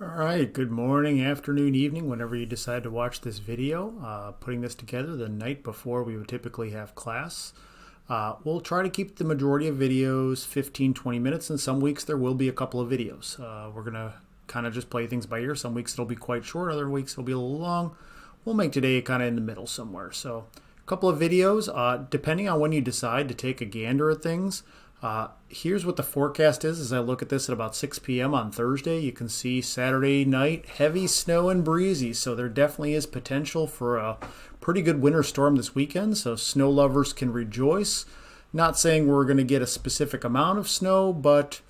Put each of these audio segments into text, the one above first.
All right, good morning, afternoon, evening, whenever you decide to watch this video. Putting this together the night before we would typically have class. We'll try to keep the majority of videos 15, 20 minutes, and some weeks there will be a couple of videos. We're going to kind of just play things by ear. Some weeks it'll be quite short, other weeks it'll be a little long. We'll make today kind of in the middle somewhere. So a couple of videos, depending on when you decide to take a gander at things. Here's what the forecast is as I look at this at about 6 p.m. on Thursday. You can see Saturday night, heavy snow and breezy, so there definitely is potential for a pretty good winter storm this weekend, so snow lovers can rejoice. Not saying we're going to get a specific amount of snow, but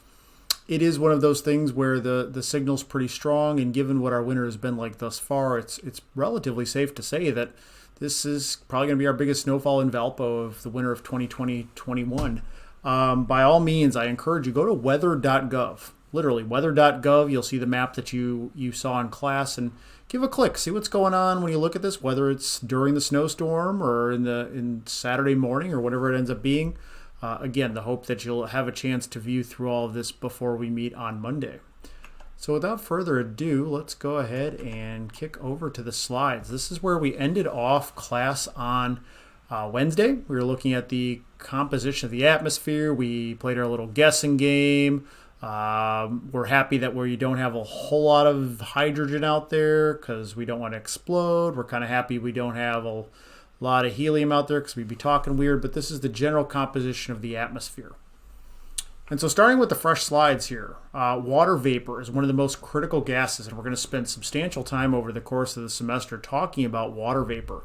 it is one of those things where the signal's pretty strong, and given what our winter has been like thus far, it's relatively safe to say that this is probably going to be our biggest snowfall in Valpo of the winter of 2020-21. By all means, I encourage you, go to weather.gov. Literally, weather.gov. You'll see the map that you saw in class and give a click. See what's going on when you look at this, whether it's during the snowstorm or in Saturday morning or whatever it ends up being. Again, the hope that you'll have a chance to view through all of this before we meet on Monday. So without further ado, let's go ahead and kick over to the slides. This is where we ended off class on Wednesday. We were looking at the composition of the atmosphere. We played our little guessing game. We're happy that where you don't have a whole lot of hydrogen out there because we don't want to explode. We're kind of happy we don't have a lot of helium out there because we'd be talking weird, but this is the general composition of the atmosphere. And so starting with the fresh slides here, water vapor is one of the most critical gases, and we're going to spend substantial time over the course of the semester talking about water vapor.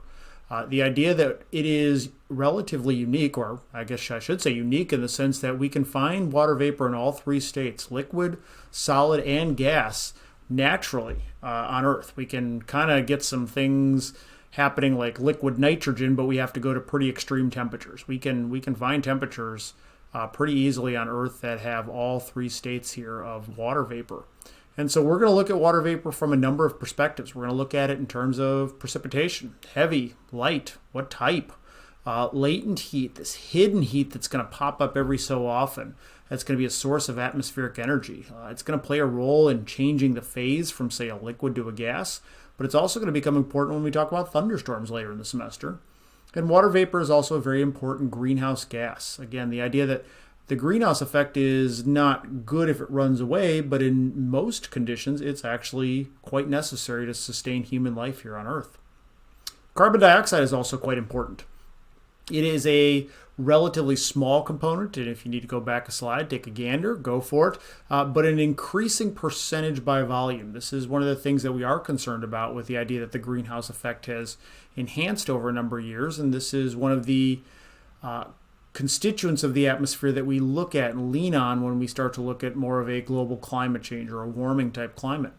The idea that it is relatively unique, or I guess I should say unique in the sense that we can find water vapor in all three states, liquid, solid, and gas, naturally on Earth. We can kind of get some things happening like liquid nitrogen, but we have to go to pretty extreme temperatures. We can find temperatures pretty easily on Earth that have all three states here of water vapor. And so we're going to look at water vapor from a number of perspectives. We're going to look at it in terms of precipitation, heavy, light, what type, latent heat, this hidden heat that's going to pop up every so often. That's going to be a source of atmospheric energy. It's going to play a role in changing the phase from, say, a liquid to a gas, but it's also going to become important when we talk about thunderstorms later in the semester. And water vapor is also a very important greenhouse gas. Again, the idea that the greenhouse effect is not good if it runs away, but in most conditions, it's actually quite necessary to sustain human life here on Earth. Carbon dioxide is also quite important. It is a relatively small component, and if you need to go back a slide, take a gander, go for it, but an increasing percentage by volume. This is one of the things that we are concerned about with the idea that the greenhouse effect has enhanced over a number of years, and this is one of the constituents of the atmosphere that we look at and lean on when we start to look at more of a global climate change or a warming type climate.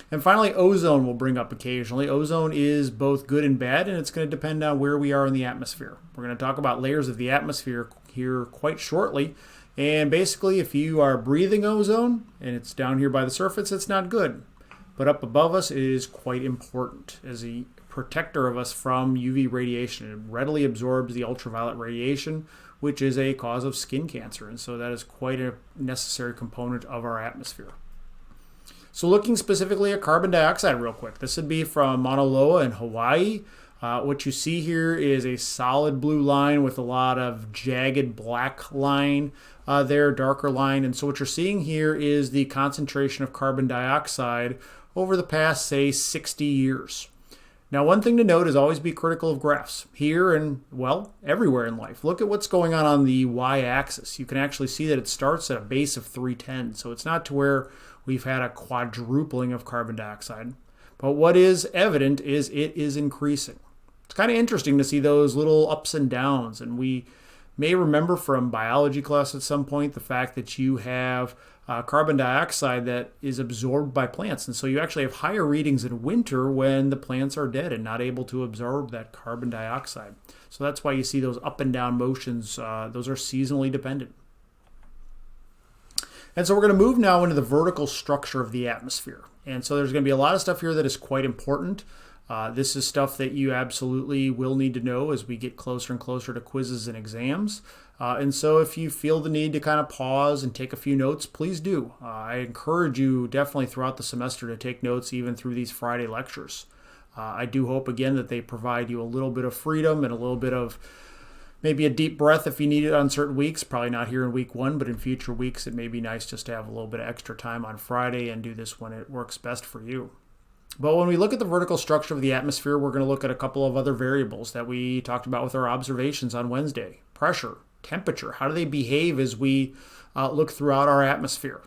And finally, ozone will bring up occasionally. Ozone is both good and bad, and it's going to depend on where we are in the atmosphere. We're going to talk about layers of the atmosphere here quite shortly. And basically, if you are breathing ozone and it's down here by the surface, it's not good. But up above us, it is quite important as a protector of us from UV radiation. It readily absorbs the ultraviolet radiation, which is a cause of skin cancer. And so that is quite a necessary component of our atmosphere. So looking specifically at carbon dioxide real quick, this would be from Mauna Loa in Hawaii. What you see here is a solid blue line with a lot of jagged black line there, darker line. And so what you're seeing here is the concentration of carbon dioxide over the past, say, 60 years. Now, one thing to note is always be critical of graphs here and, well, everywhere in life. Look at what's going on the y-axis. You can actually see that it starts at a base of 310. So it's not to where we've had a quadrupling of carbon dioxide. But what is evident is it is increasing. It's kind of interesting to see those little ups and downs. And we may remember from biology class at some point the fact that you have carbon dioxide that is absorbed by plants. And so you actually have higher readings in winter when the plants are dead and not able to absorb that carbon dioxide. So that's why you see those up and down motions. Those are seasonally dependent. And so we're going to move now into the vertical structure of the atmosphere. And so there's going to be a lot of stuff here that is quite important. This is stuff that you absolutely will need to know as we get closer and closer to quizzes and exams. And so if you feel the need to kind of pause and take a few notes, please do. I encourage you definitely throughout the semester to take notes even through these Friday lectures. I do hope, again, that they provide you a little bit of freedom and a little bit of maybe a deep breath if you need it on certain weeks. Probably not here in week 1, but in future weeks it may be nice just to have a little bit of extra time on Friday and do this when it works best for you. But when we look at the vertical structure of the atmosphere, we're going to look at a couple of other variables that we talked about with our observations on Wednesday. Pressure, temperature, how do they behave as we look throughout our atmosphere?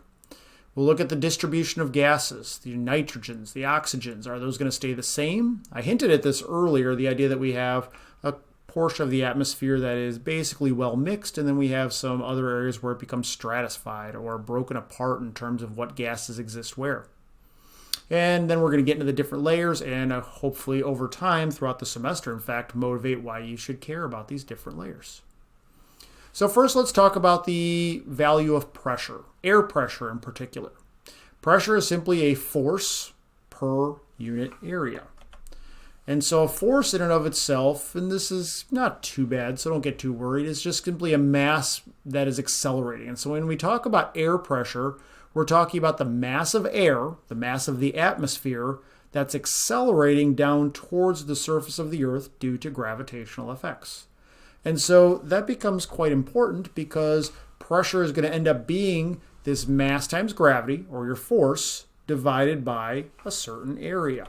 We'll look at the distribution of gases, the nitrogens, the oxygens. Are those going to stay the same? I hinted at this earlier, the idea that we have a portion of the atmosphere that is basically well mixed, and then we have some other areas where it becomes stratified or broken apart in terms of what gases exist where. And then we're going to get into the different layers and hopefully over time throughout the semester, in fact, motivate why you should care about these different layers. So first, let's talk about the value of pressure, air pressure in particular. Pressure is simply a force per unit area. And so a force in and of itself, and this is not too bad, so don't get too worried, it's just simply a mass that is accelerating. And so when we talk about air pressure, we're talking about the mass of air, the mass of the atmosphere, that's accelerating down towards the surface of the Earth due to gravitational effects. And so that becomes quite important because pressure is going to end up being this mass times gravity, or your force, divided by a certain area.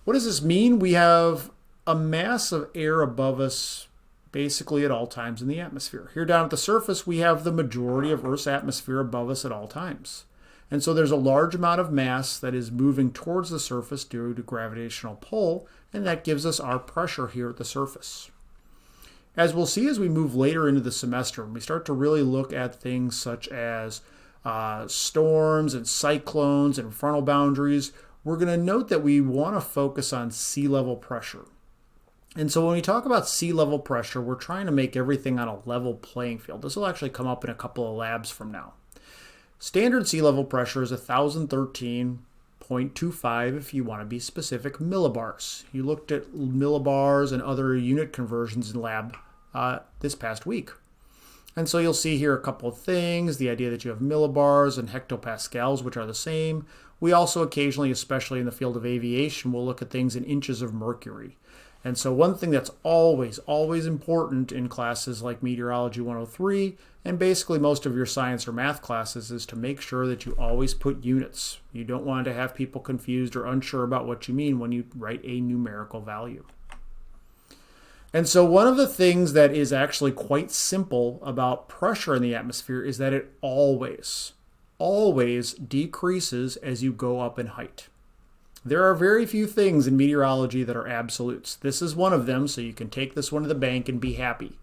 What does this mean? We have a mass of air above us basically at all times in the atmosphere. Here down at the surface, we have the majority of Earth's atmosphere above us at all times. And so there's a large amount of mass that is moving towards the surface due to gravitational pull, and that gives us our pressure here at the surface. As we'll see as we move later into the semester, when we start to really look at things such as storms and cyclones and frontal boundaries, we're going to note that we want to focus on sea level pressure. And so when we talk about sea level pressure, we're trying to make everything on a level playing field. This will actually come up in a couple of labs from now. Standard sea level pressure is 1,013.25 if you want to be specific, millibars. You looked at millibars and other unit conversions in lab this past week. And so you'll see here a couple of things, the idea that you have millibars and hectopascals, which are the same. We also occasionally, especially in the field of aviation, will look at things in inches of mercury. And so one thing that's always important in classes like Meteorology 103 and basically most of your science or math classes is to make sure that you always put units. You don't want to have people confused or unsure about what you mean when you write a numerical value. And so one of the things that is actually quite simple about pressure in the atmosphere is that it always decreases as you go up in height. There are very few things in meteorology that are absolutes. This is one of them, so you can take this one to the bank and be happy.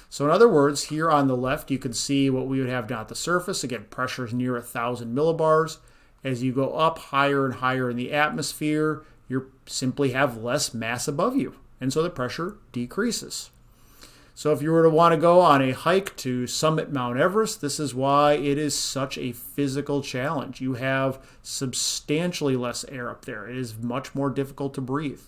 So in other words, here on the left, you can see what we would have down at the surface. Again, pressure is near 1,000 millibars. As you go up higher and higher in the atmosphere, you simply have less mass above you. And so the pressure decreases. So if you were to want to go on a hike to summit Mount Everest, this is why it is such a physical challenge. You have substantially less air up there. It is much more difficult to breathe.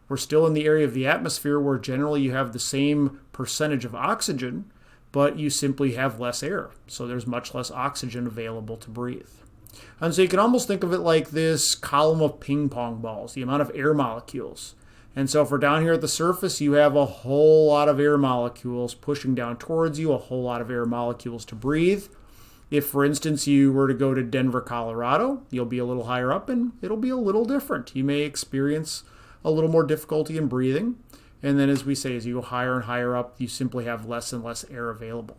We're still in the area of the atmosphere where generally you have the same percentage of oxygen, but you simply have less air. So there's much less oxygen available to breathe. And so you can almost think of it like this column of ping pong balls, the amount of air molecules. And so if we're down here at the surface, you have a whole lot of air molecules pushing down towards you, a whole lot of air molecules to breathe. If, for instance, you were to go to Denver, Colorado, you'll be a little higher up and it'll be a little different. You may experience a little more difficulty in breathing. And then, as we say, as you go higher and higher up, you simply have less and less air available.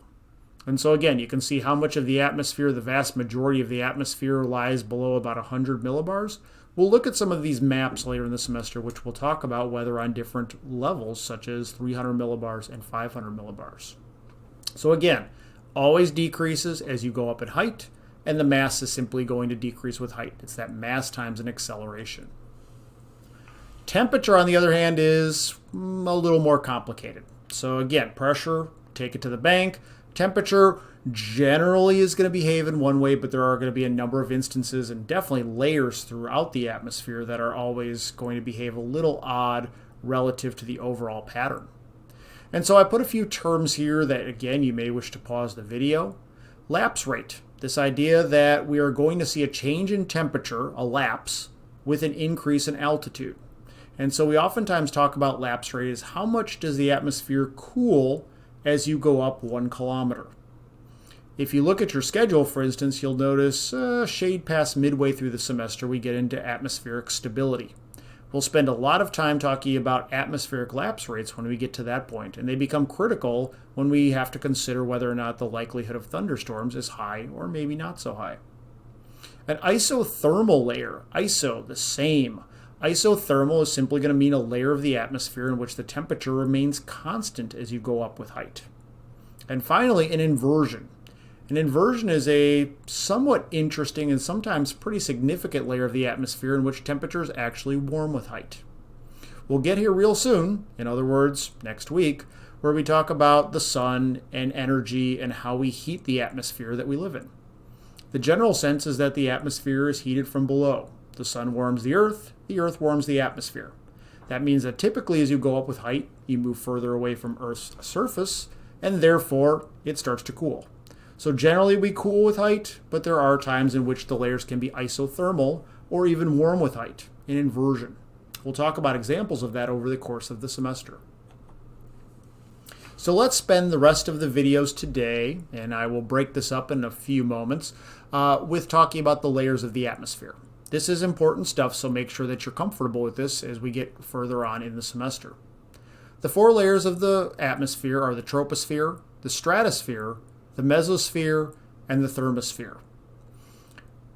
And so again, you can see how much of the atmosphere, the vast majority of the atmosphere, lies below about 100 millibars. We'll look at some of these maps later in the semester, which we'll talk about whether on different levels, such as 300 millibars and 500 millibars. So again, always decreases as you go up in height, and the mass is simply going to decrease with height. It's that mass times an acceleration. Temperature, on the other hand, is a little more complicated. So again, pressure, take it to the bank. Temperature generally is going to behave in one way, but there are going to be a number of instances and definitely layers throughout the atmosphere that are always going to behave a little odd relative to the overall pattern. And so I put a few terms here that, again, you may wish to pause the video. Lapse rate, this idea that we are going to see a change in temperature, a lapse, with an increase in altitude. And so we oftentimes talk about lapse rate as how much does the atmosphere cool as you go up 1 kilometer. If you look at your schedule, for instance, you'll notice shade past midway through the semester, we get into atmospheric stability. We'll spend a lot of time talking about atmospheric lapse rates when we get to that point, and they become critical when we have to consider whether or not the likelihood of thunderstorms is high or maybe not so high. An isothermal layer, ISO, the same. Isothermal is simply going to mean a layer of the atmosphere in which the temperature remains constant as you go up with height. And finally, an inversion. An inversion is a somewhat interesting and sometimes pretty significant layer of the atmosphere in which temperatures actually warm with height. We'll get here real soon, in other words, next week, where we talk about the sun and energy and how we heat the atmosphere that we live in. The general sense is that the atmosphere is heated from below. The sun warms the earth warms the atmosphere. That means that typically as you go up with height, you move further away from Earth's surface, and therefore it starts to cool. So generally we cool with height, but there are times in which the layers can be isothermal or even warm with height, an inversion. We'll talk about examples of that over the course of the semester. So let's spend the rest of the videos today, and I will break this up in a few moments, with talking about the layers of the atmosphere. This is important stuff, so make sure that you're comfortable with this as we get further on in the semester. The 4 layers of the atmosphere are the troposphere, the stratosphere, the mesosphere, and the thermosphere.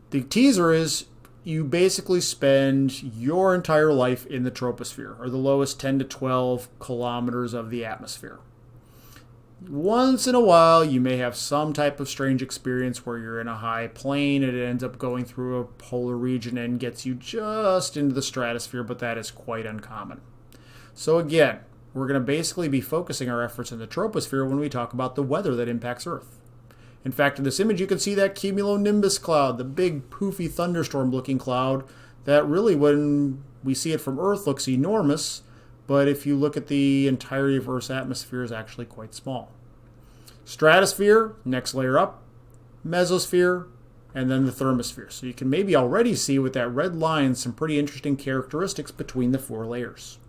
The teaser is you basically spend your entire life in the troposphere, or the lowest 10 to 12 kilometers of the atmosphere. Once in a while, you may have some type of strange experience where you're in a high plane and it ends up going through a polar region and gets you just into the stratosphere, but that is quite uncommon. So again, we're going to basically be focusing our efforts in the troposphere when we talk about the weather that impacts Earth. In fact, in this image, you can see that cumulonimbus cloud, the big poofy thunderstorm-looking cloud that really, when we see it from Earth, looks enormous, but if you look at the entirety of Earth's atmosphere, is actually quite small. Stratosphere, next layer up, mesosphere, and then the thermosphere. So you can maybe already see with that red line some pretty interesting characteristics between the 4 layers.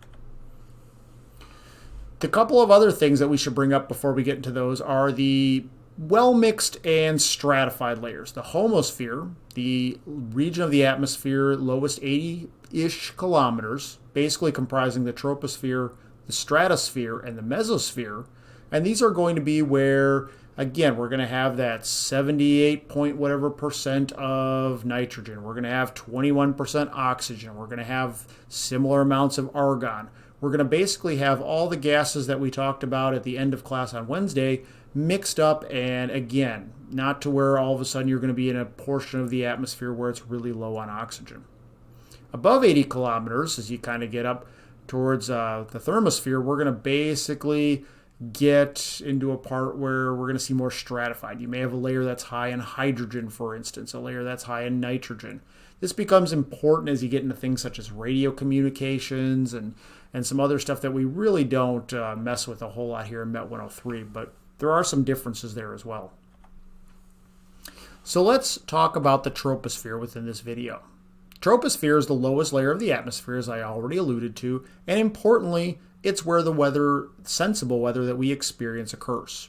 The couple of other things that we should bring up before we get into those are the well-mixed and stratified layers. The homosphere, the region of the atmosphere lowest 80-ish kilometers, basically comprising the troposphere, the stratosphere, and the mesosphere. And these are going to be where, again, we're going to have that 78 point whatever percent of nitrogen. We're going to have 21% oxygen. We're going to have similar amounts of argon. We're going to basically have all the gases that we talked about at the end of class on Wednesday mixed up, and again, not to where all of a sudden you're going to be in a portion of the atmosphere where it's really low on oxygen. Above 80 kilometers, as you kind of get up towards the thermosphere, we're going to basically get into a part where we're going to see more stratified. You may have a layer that's high in hydrogen, for instance, a layer that's high in nitrogen. This becomes important as you get into things such as radio communications and some other stuff that we really don't mess with a whole lot here in Met 103, but there are some differences there as well. So let's talk about the troposphere within this video. Troposphere is the lowest layer of the atmosphere, as I already alluded to, and importantly, it's where the weather, sensible weather that we experience occurs.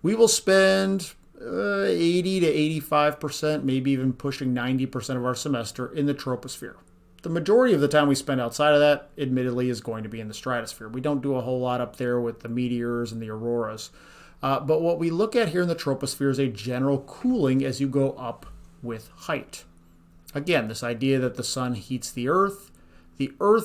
We will spend 80 to 85%, maybe even pushing 90% of our semester in the troposphere. The majority of the time we spend outside of that, admittedly, is going to be in the stratosphere. We don't do a whole lot up there with the meteors and the auroras. But what we look at here in the troposphere is a general cooling as you go up with height. Again, this idea that the sun heats the earth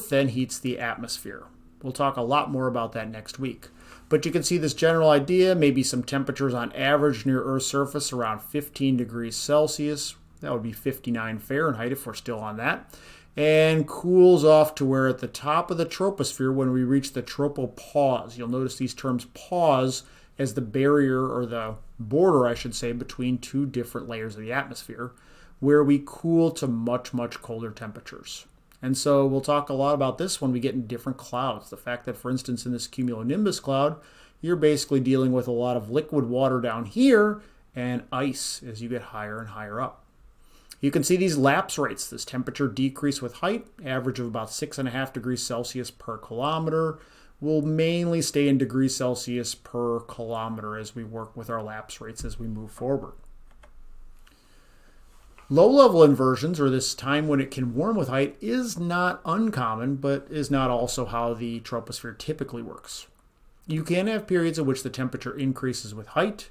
then heats the atmosphere. We'll talk a lot more about that next week. But you can see this general idea, maybe some temperatures on average near Earth's surface around 15 degrees Celsius. That would be 59 Fahrenheit if we're still on that. And cools off to where at the top of the troposphere, when we reach the tropopause, you'll notice these terms pause as the barrier, or the border, I should say, between 2 different layers of the atmosphere, where we cool to much, much colder temperatures. And so we'll talk a lot about this when we get in different clouds. The fact that, for instance, in this cumulonimbus cloud, you're basically dealing with a lot of liquid water down here and ice as you get higher and higher up. You can see these lapse rates, this temperature decrease with height, average of about 6.5 degrees Celsius per kilometer. Will mainly stay in degrees Celsius per kilometer as we work with our lapse rates as we move forward. Low-level inversions, or this time when it can warm with height, is not uncommon, but is not also how the troposphere typically works. You can have periods in which the temperature increases with height.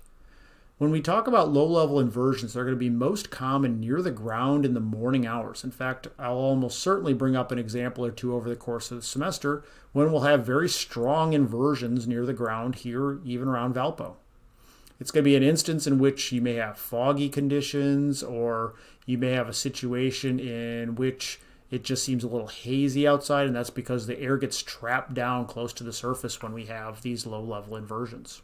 When we talk about low-level inversions, they're going to be most common near the ground in the morning hours. In fact, I'll almost certainly bring up an example or two over the course of the semester when we'll have very strong inversions near the ground here, even around Valpo. It's going to be an instance in which you may have foggy conditions, or you may have a situation in which it just seems a little hazy outside, and that's because the air gets trapped down close to the surface when we have these low-level inversions.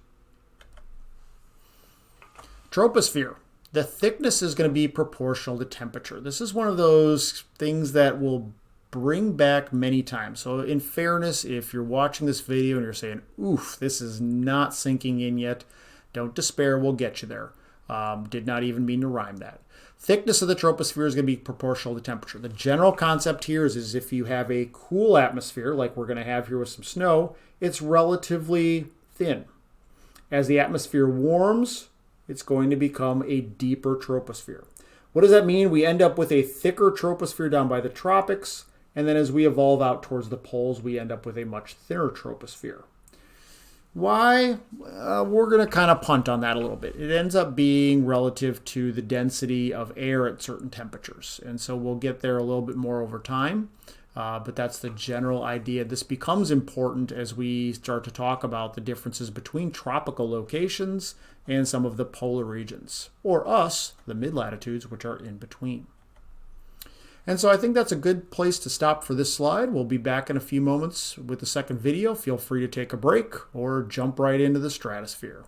Troposphere. The thickness is going to be proportional to temperature. This is one of those things that will bring back many times. So in fairness, if you're watching this video and you're saying, oof, this is not sinking in yet, don't despair, we'll get you there. Did not even mean to rhyme that. Thickness of the troposphere is going to be proportional to temperature. The general concept here is if you have a cool atmosphere, like we're going to have here with some snow, it's relatively thin. As the atmosphere warms, it's going to become a deeper troposphere. What does that mean? We end up with a thicker troposphere down by the tropics, and then as we evolve out towards the poles, we end up with a much thinner troposphere. Why? We're going to kind of punt on that a little bit. It ends up being relative to the density of air at certain temperatures. And so we'll get there a little bit more over time. But that's the general idea. This becomes important as we start to talk about the differences between tropical locations and some of the polar regions, or us, the mid-latitudes, which are in between. And so I think that's a good place to stop for this slide. We'll be back in a few moments with the second video. Feel free to take a break or jump right into the stratosphere.